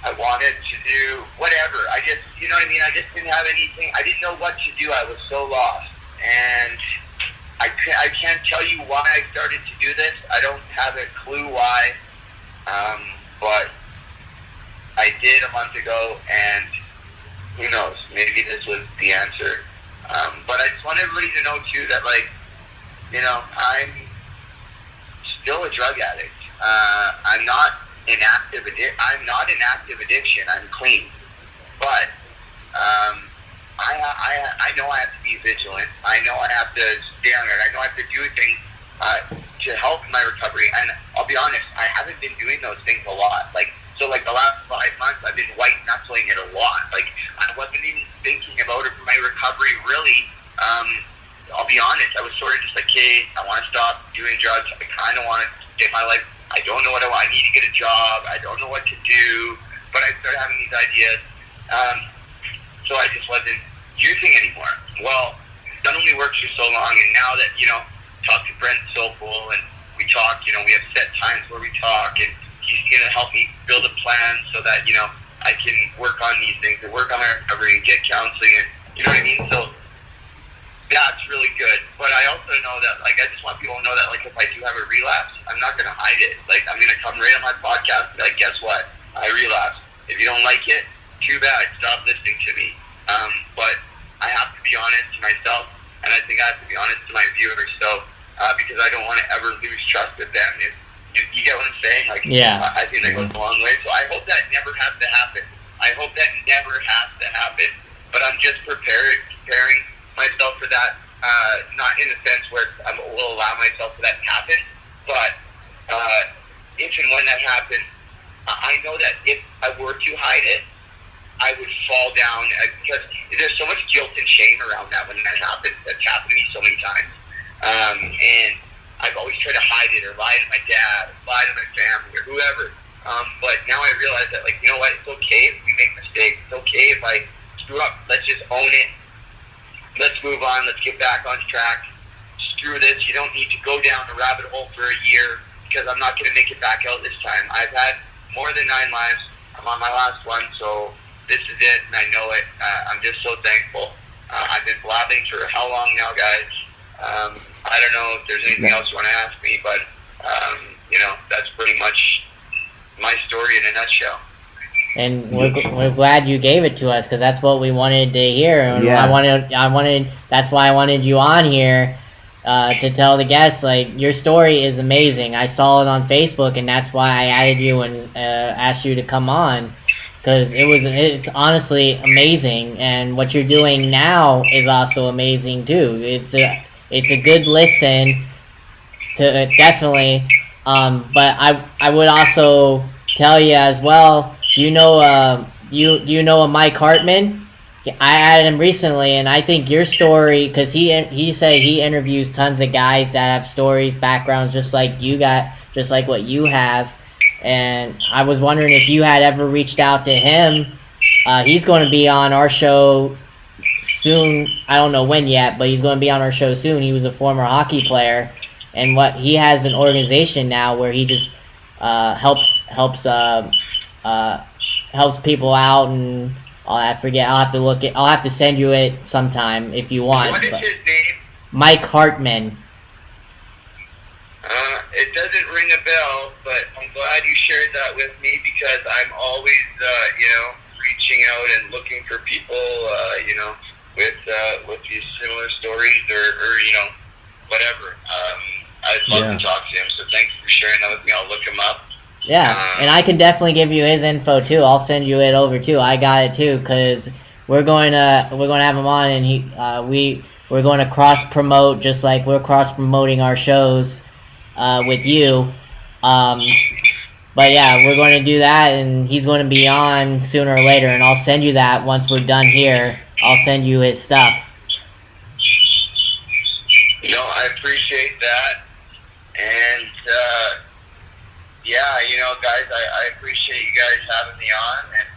I wanted to do whatever. I just, you know what I mean? I just didn't have anything. I didn't know what to do. I was so lost. And I can't tell you why I started to do this. I don't have a clue why. But I did a month ago, and who knows? Maybe this was the answer. But I just want everybody to know, too, that, like, you know, I'm still a drug addict. I'm not an active addiction. I'm clean. But I know I have to be vigilant. I know I have to stay on it. I know I have to do things to help my recovery. And I'll be honest, I haven't been doing those things a lot. Like, so, like, the last 5 months, I've been white knuckling it a lot. Like, I wasn't even thinking about it for my recovery, really. I'll be honest, I was sort of just like, hey, I want to stop doing drugs. I kind of want to get my life. I don't know what I want. I need to get a job. I don't know what to do. But I started having these ideas. So I just wasn't using anymore. Well, that only works for so long. And now that, talk to Brent Sokol and we talk, we have set times where we talk, and he's going to help me build a plan so that, I can work on these things and work on my recovery and get counseling and, you know what I mean? So that's really good. But I also know that, like, I just want people to know that, like, if I do have a relapse, I'm not going to hide it. Like, I'm going to come right on my podcast and be like, guess what? I relapsed. If you don't like it, too bad. Stop listening to me. But I have to be honest to myself, and I think I have to be honest to my viewers. So, because I don't want to ever lose trust with them. If you get what I'm saying? Like, Yeah. I think that goes a long way. So I hope that never has to happen. I hope that never has to happen. But I'm just preparing myself for that, not in the sense where I will allow myself for that to happen, but if and when that happens, I know that if I were to hide it, I would fall down, because there's so much guilt and shame around that when that happens. That's happened to me so many times, and I've always tried to hide it or lie to my dad, or lie to my family or whoever, but now I realize that, like, you know what, it's okay if we make mistakes. It's okay if I screw up. Let's just own it. Let's move on. Let's get back on track. Screw this. You don't need to go down the rabbit hole for a year, because I'm not going to make it back out this time. I've had more than 9 lives. I'm on my last one, so this is it, and I know it. I'm just so thankful. I've been blabbing for how long now, guys? I don't know if there's anything else you want to ask me, but, that's pretty much my story in a nutshell. And we're glad you gave it to us, because that's what we wanted to hear. And Yeah. I wanted. That's why I wanted you on here, to tell the guests, like, your story is amazing. I saw it on Facebook, and that's why I added you and asked you to come on, because it's honestly amazing. And what you're doing now is also amazing too. It's a good listen to, definitely. But I would also tell you as well. Do you know a Mike Hartman? I added him recently, and I think your story, because he said he interviews tons of guys that have stories, backgrounds just like what you have, and I was wondering if you had ever reached out to him. He's going to be on our show soon. I don't know when yet, but he's going to be on our show soon. He was a former hockey player, and he has an organization now where he just helps people out, and I forget. I'll have to send you it sometime if you want. What is his name? Mike Hartman. It doesn't ring a bell, but I'm glad you shared that with me, because I'm always, reaching out and looking for people, with these similar stories or whatever. I'd love to talk to him. So thanks for sharing that with me. I'll look him up. Yeah, and I can definitely give you his info too. I'll send you it over too. I got it too, because we're going to have him on, and we're going to cross promote, just like we're cross promoting our shows with you. But yeah, we're going to do that, and he's going to be on sooner or later, and I'll send you that once we're done here. I'll send you his stuff. I appreciate that, and guys, I appreciate you guys having me on, and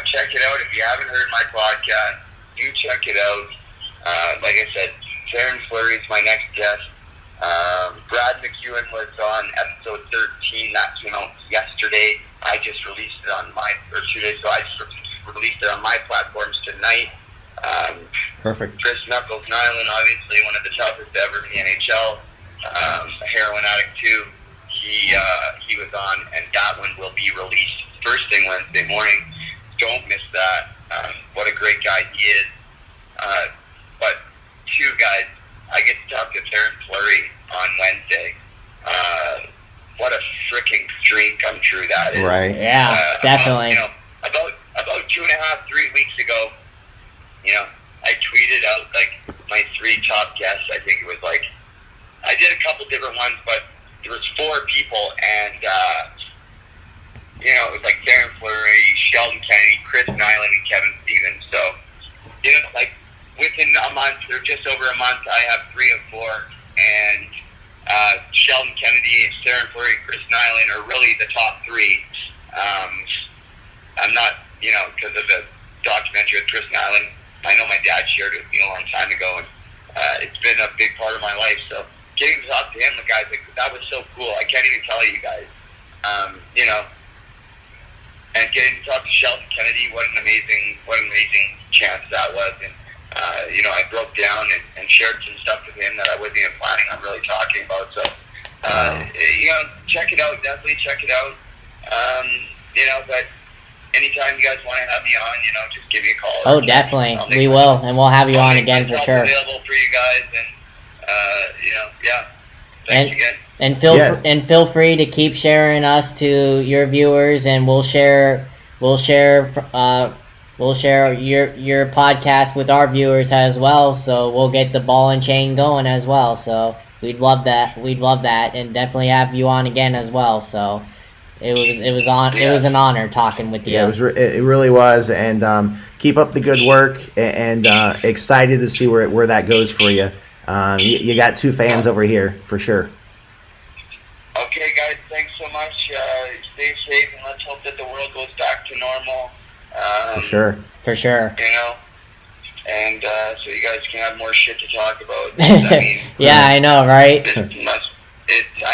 check it out. If you haven't heard my podcast, do check it out. Like I said, Terrence Fleury is my next guest. Brad McEwen was on episode 13. That came out yesterday. I just released it on 2 days ago. I just released it on my platforms tonight. Perfect. Chris Knuckles Nyland, obviously one of the toughest ever in the NHL. A heroin addict too. He was on, and that one will be released first thing Wednesday morning. Don't miss that. What a great guy he is. But two guys, I get to talk to Terrence Fleury on Wednesday. What a freaking dream come true that is. Right. Yeah, definitely. About 2.5, 3 weeks ago, I tweeted out my 3 top guests. I think it was I did a couple different ones, but there was 4 people, and it was like Darren Fleury, Sheldon Kennedy, Chris Nyland, and Kevin Stevens. So, like within a month or just over a month, I have 3 of 4, and Sheldon Kennedy, Darren Fleury, and Chris Nyland are really the top 3. I'm not, because of the documentary with Chris Nyland. I know my dad shared it with me a long time ago, and it's been a big part of my life. So getting to talk to him, the guys, that was so cool. I can't even tell you guys. And getting to talk to Sheldon Kennedy, what an amazing chance that was. And I broke down and shared some stuff with him that I wasn't even planning on really talking about. So check it out. Definitely check it out. But anytime you guys want to have me on, just give me a call. Oh, definitely. We will, and we'll have you on again for sure. Available for you guys, and yeah. Thanks again. And feel free to keep sharing us to your viewers, and we'll share your podcast with our viewers as well. So we'll get the ball and chain going as well. So we'd love that, and definitely have you on again as well. So it was an honor talking with you. Yeah, it really was, and keep up the good work, and excited to see where that goes for you. You got 2 fans over here for sure. Okay, guys, thanks so much. Stay safe, and let's hope that the world goes back to normal. For sure. And so you guys can have more shit to talk about. I mean, yeah, I know, right? I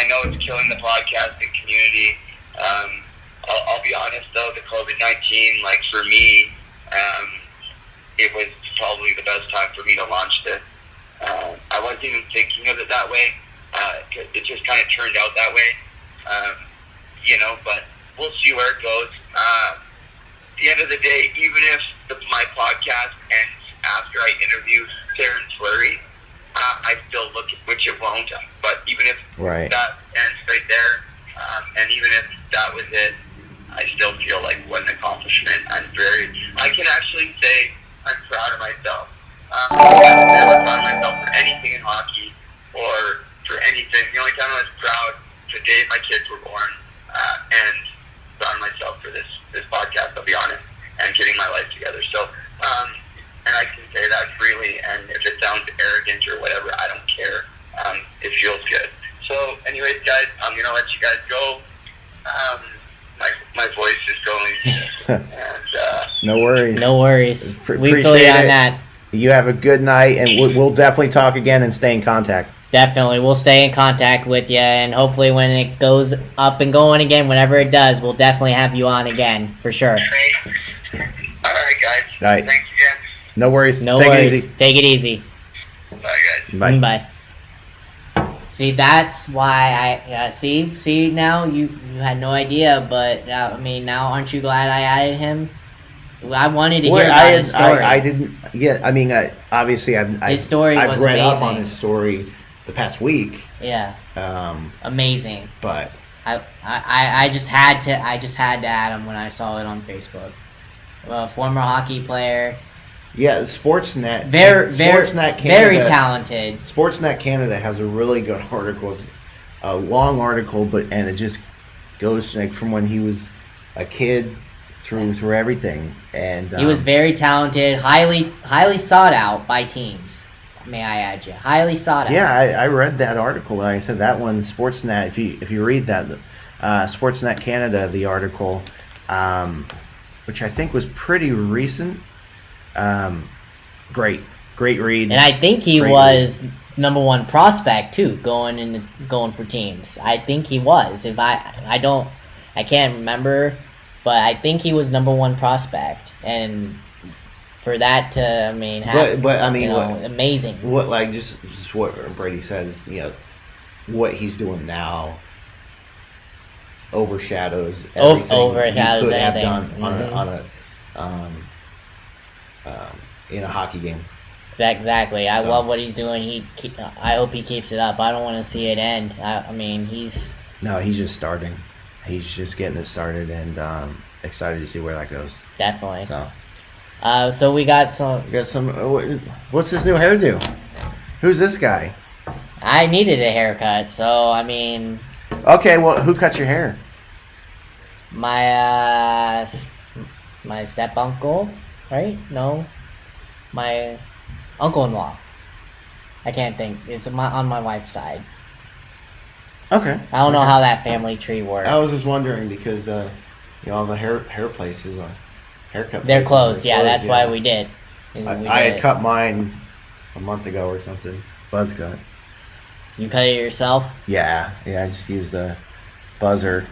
know it's killing the podcasting community. I'll be honest though, the COVID-19, like for me, it was probably the best time for me to launch this. I wasn't even thinking of it that way. It just kind of turned out that way, but we'll see where it goes. At the end of the day, even if my podcast ends after I interview Darren Fleury, I still look at, which it won't, but even if that ends right there, and even if that was it, I still feel like what an accomplishment. I can actually say I'm proud of myself. I'm never proud of myself for anything in hockey or for anything. The only time I was proud, the day my kids were born, and proud of myself for this podcast, I'll be honest, and getting my life together. So, and I can say that freely, and if it sounds arrogant or whatever, I don't care. It feels good. So, anyways, guys, I'm going to let you guys go. My voice is going, and No worries. We feel you on that. You have a good night, and we'll definitely talk again and stay in contact. Definitely. We'll stay in contact with you, and hopefully when it goes up and going again, whenever it does, we'll definitely have you on again, for sure. all right, guys. All right. Thanks again. No worries. No Take worries. it easy. Take it easy. Bye, guys. Bye. Bye. See, that's why see now you had no idea, but now aren't you glad I added him? I wanted to hear about his story. I didn't. Yeah, I mean, obviously, his story I've was read amazing. up on his story the past week. Yeah. Amazing. But I just had to add him when I saw it on Facebook. Former hockey player. Yeah, Sportsnet. Sportsnet Canada, very talented. Sportsnet Canada has a really good article. It's a long article, and it just goes like from when he was a kid through everything. And he was very talented, highly sought out by teams. May I add you? Highly sought out. Yeah, I read that article. Like I said, that one, Sportsnet. If you read that, Sportsnet Canada, the article, which I think was pretty recent. Great read. And I think he was number 1 prospect too, going for teams. I think he was. If I can't remember, but I think he was number 1 prospect, and for that to happen, but I mean, amazing. What like just what Brady says, what he's doing now overshadows everything he could have done in a hockey game. Exactly. I love what he's doing. I hope he keeps it up. I don't want to see it end. He's just starting. He's just getting it started, and excited to see where that goes. Definitely. So we got some. What's this new hairdo? Who's this guy? I needed a haircut, so Okay, well, who cut your hair? my step uncle, right? No, my uncle-in-law. I can't think. It's on my wife's side. Okay. I don't know how that family tree works. I was just wondering because all the hair places are haircut. They're places closed. are Yeah, that's yeah. why we did. I had cut mine a month ago or something. Buzz cut. You cut it yourself? Yeah. I just used a buzzer.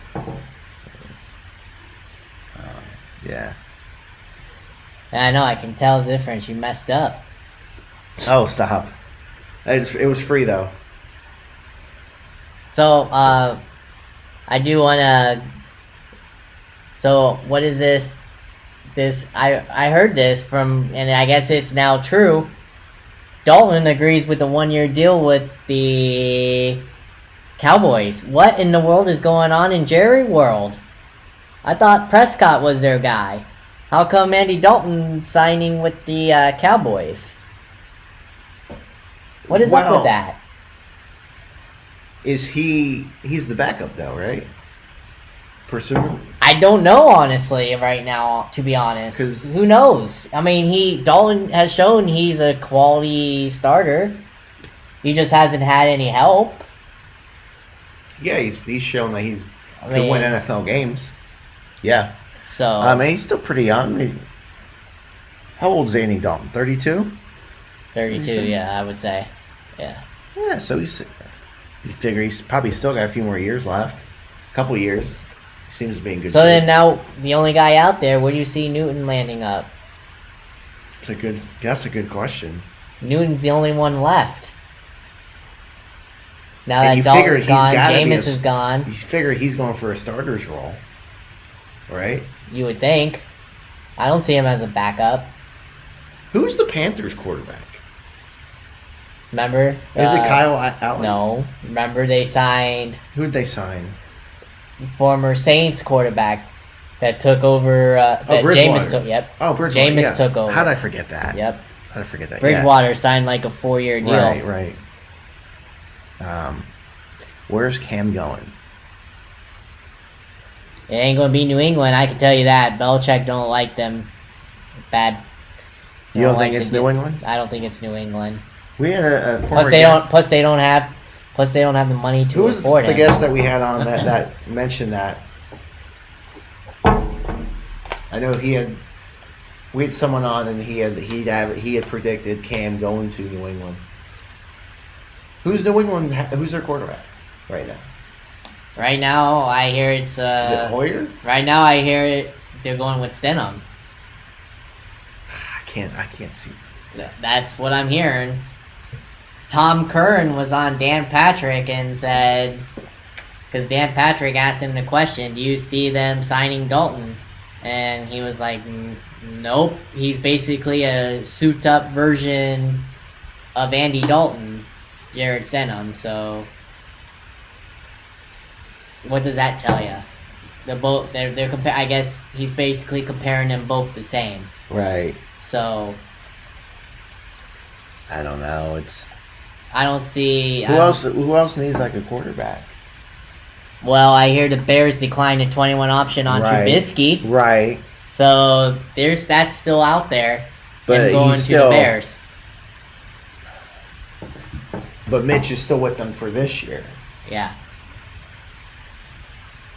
Yeah. I know. I can tell the difference. You messed up. Oh, stop. It was free though. So, I do want to. So, what is this? I heard this from, and I guess it's now true. Dalton agrees with the 1-year deal with the Cowboys. What in the world is going on in Jerry world? I thought Prescott was their guy. How come Andy Dalton signing with the Cowboys? What is up with that? Is he's the backup though, right? Presumably. I don't know, honestly, right now, to be honest. 'Cause- Who knows? I mean, Dalton has shown he's a quality starter. He just hasn't had any help. Yeah, he's shown that he's I could win mean, NFL games. Yeah. so He's still pretty young. How old is Andy Dalton? 32? 32, yeah, I would say. Yeah. Yeah, so you figure he's probably still got a few more years left. A couple years. He seems to be in good So shape. then now, the only guy out there, where do you see Newton landing up? That's a good question. Newton's the only one left. Now And that you figure Dalton's he's gone, gotta be Jameis is gone, You figure he's going for a starter's role. Right? you would think. I don't see him as a backup. Who's the Panthers quarterback? Remember? Is it Kyle Allen? No. Remember they signed Who'd they sign? former Saints quarterback that took over. That Bridgewater. Jameis took. Yep. Oh, Bridgewater. Jameis yeah. took over. How'd I forget that? Yep. How'd I forget that? Bridgewater signed like a 4-year deal. Right. Where's Cam going? It ain't gonna be New England. I can tell you that. Belichick don't like them. Bad. You don't like think it's to do- New England? I don't think it's New England. We had a former Plus they guest. don't. Plus they don't have. Plus they don't have the money to Who was afford the him. guest that we had on that mentioned that? I know we had someone on and he had predicted Cam going to New England. Who's New England? Who's their quarterback right now? Right now, I hear it's. Is it Hoyer? Right now, I hear it. They're going with Stenham. I can't see. That's what I'm hearing. Tom Curran was on Dan Patrick and said, because Dan Patrick asked him the question, do you see them signing Dalton? And he was like, nope. He's basically a souped-up version of Andy Dalton, Jared Stenham. So, what does that tell you? They're I guess he's basically comparing them both the same. Right. So, I don't know. I don't see... Who else needs like a quarterback? Well, I hear the Bears declined a 21 option on Right. Trubisky. Right. So, that's still out there. But and going he's to the Bears. But Mitch is still with them for this year. Yeah.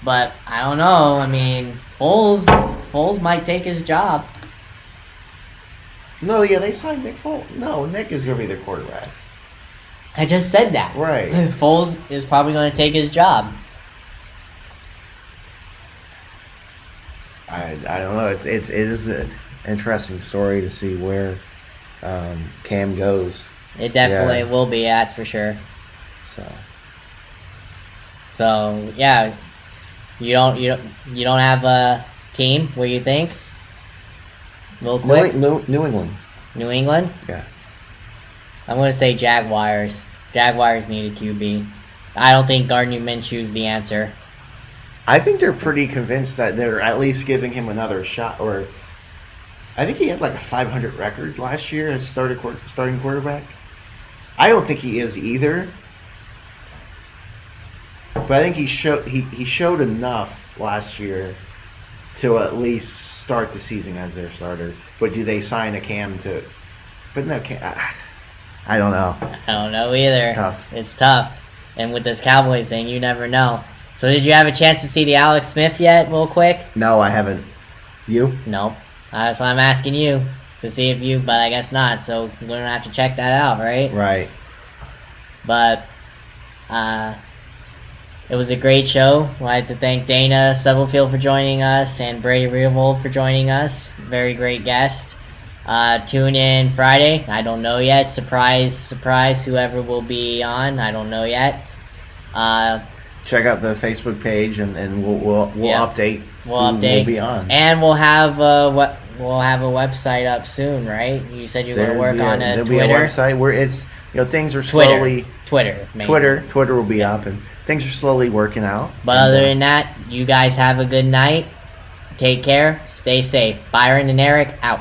But, I don't know. I mean, Foles might take his job. No, yeah, they signed Nick Foles. No, Nick is going to be their quarterback. I just said that. Right. Foles is probably going to take his job. I don't know. It is an interesting story to see where Cam goes. It definitely will be, that's for sure. So, yeah. You don't have a team where you think? Real quick. New England. New England? Yeah. I'm going to say Jaguars. Jaguars need a QB. I don't think Gardner Minshew's the answer. I think they're pretty convinced that they're at least giving him another shot. Or I think he had like a 500 record last year as starting quarterback. I don't think he is either. But I think he showed enough last year to at least start the season as their starter. But do they sign a Cam to? But no, I don't know. I don't know either. It's tough. It's tough. And with this Cowboys thing, you never know. So did you have a chance to see the Alex Smith yet, real quick? No, I haven't. You? Nope. So I'm asking you to see if you, but I guess not. So we're going to have to check that out, right? Right. But it was a great show. I'd like to thank Dana Stubblefield for joining us and Brady Revold for joining us. Very great guest. Tune in Friday. I don't know yet. Surprise, whoever will be on. I don't know yet. Check out the Facebook page and we'll update. We'll who update. will be on. And we'll have a website up soon, right? You said you're going to work on a There'll Twitter. be a website where it's things are slowly Twitter, mainly. Twitter will be up and things are slowly working out. But other than that, you guys have a good night. Take care. Stay safe. Byron and Eric out.